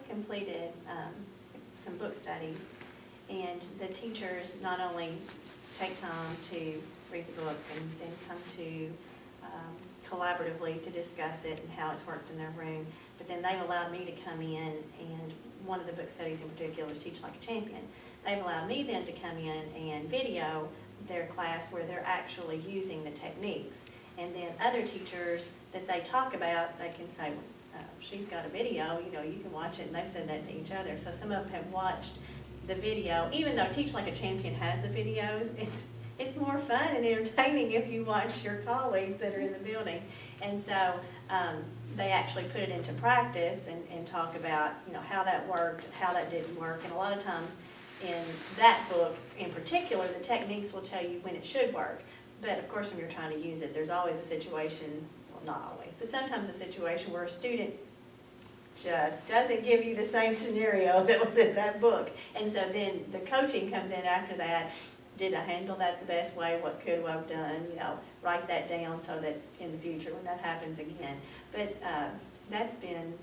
completed some book studies, and the teachers not only take time to read the book and then come to collaboratively to discuss it and how it's worked in their room, but then they've allowed me to come in, and one of the book studies in particular is Teach Like a Champion. They've allowed me then to come in and video their class where they're actually using the techniques. And then other teachers that they talk about, they can say, she's got a video, you can watch it, and they've said that to each other. So some of them have watched the video, even though Teach Like a Champion has the videos, it's more fun and entertaining if you watch your colleagues that are in the building. And so they actually put it into practice and talk about how that worked, how that didn't work. And a lot of times in that book in particular, the techniques will tell you when it should work. But of course, when you're trying to use it, there's always a situation, well, not always, but sometimes a situation where a student just doesn't give you the same scenario that was in that book. And so then the coaching comes in after that. Did I handle that the best way? What could I have done? Write that down so that in the future when that happens again. But that's been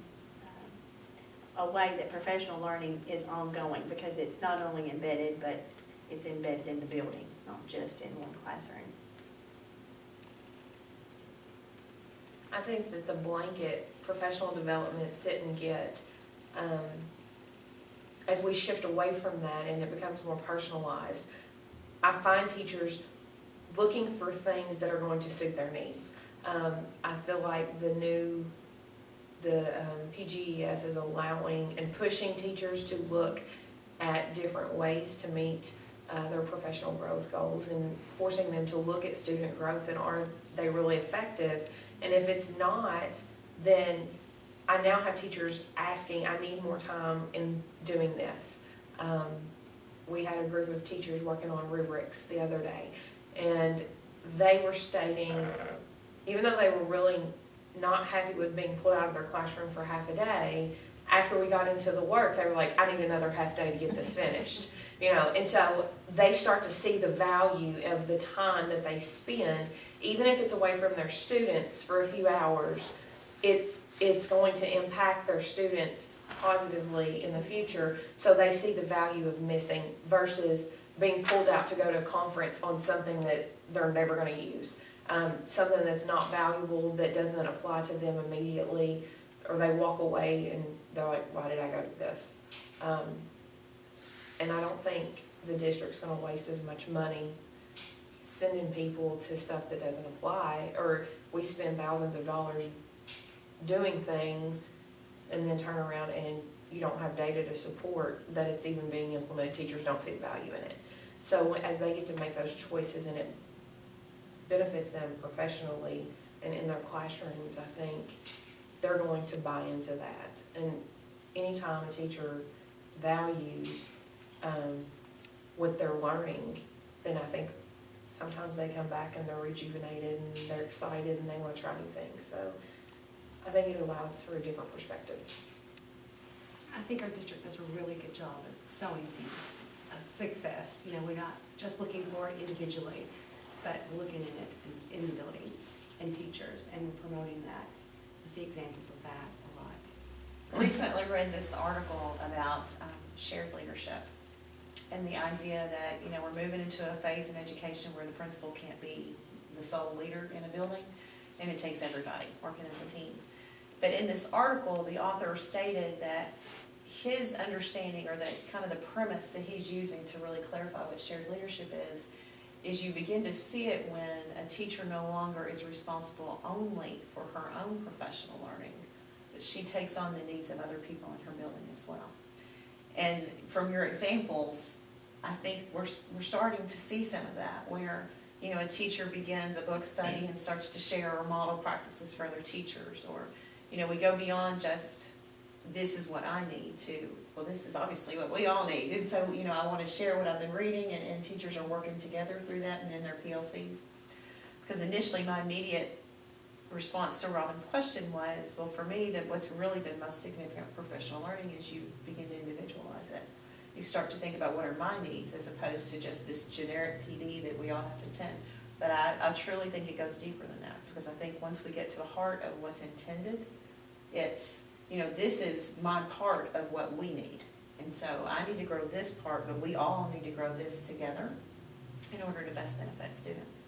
a way that professional learning is ongoing, because it's not only embedded, but it's embedded in the building, not just in one classroom. I think that the blanket professional development sit and get, as we shift away from that and it becomes more personalized, I find teachers looking for things that are going to suit their needs. I feel like the PGES is allowing and pushing teachers to look at different ways to meet their professional growth goals, and forcing them to look at student growth and are they really effective. And if it's not, then I now have teachers asking, I need more time in doing this. We had a group of teachers working on rubrics the other day, and they were stating, even though they were really not happy with being pulled out of their classroom for half a day, after we got into the work, they were like, I need another half day to get this finished. And so they start to see the value of the time that they spend, even if it's away from their students for a few hours. It's going to impact their students positively in the future, so they see the value of missing versus being pulled out to go to a conference on something that they're never going to use, something that's not valuable, that doesn't apply to them immediately, or they walk away and they're like, why did I go to this? And I don't think the district's going to waste as much money sending people to stuff that doesn't apply, or we spend thousands of dollars doing things and then turn around and you don't have data to support that it's even being implemented. Teachers don't see the value in it. So as they get to make those choices and it benefits them professionally and in their classrooms, I think they're going to buy into that. And anytime a teacher values what they're learning, then I think sometimes they come back and they're rejuvenated and they're excited and they want to try new things. So I think it allows for a different perspective. I think our district does a really good job at sowing seeds of success. We're not just looking for it individually, but looking at it in the buildings and teachers, and we're promoting that. I see examples of that a lot. I recently read this article about shared leadership, and the idea that we're moving into a phase in education where the principal can't be the sole leader in a building, and it takes everybody working as a team. But in this article, the author stated that his understanding, or that kind of the premise that he's using to really clarify what shared leadership is you begin to see it when a teacher no longer is responsible only for her own professional learning, but she takes on the needs of other people in her building as well. And from your examples, I think we're starting to see some of that, where a teacher begins a book study and starts to share or model practices for other teachers, or we go beyond just, this is what I need, to, well, this is obviously what we all need. And so, I want to share what I've been reading, and teachers are working together through that and in their PLCs. Because initially my immediate response to Robin's question was, well, for me, that what's really been most significant professional learning is you begin to individualize it. You start to think about what are my needs, as opposed to just this generic PD that we all have to attend. But I truly think it goes deeper than that, because I think once we get to the heart of what's intended, it's you know, this is my part of what we need. And so I need to grow this part, but we all need to grow this together in order to best benefit students.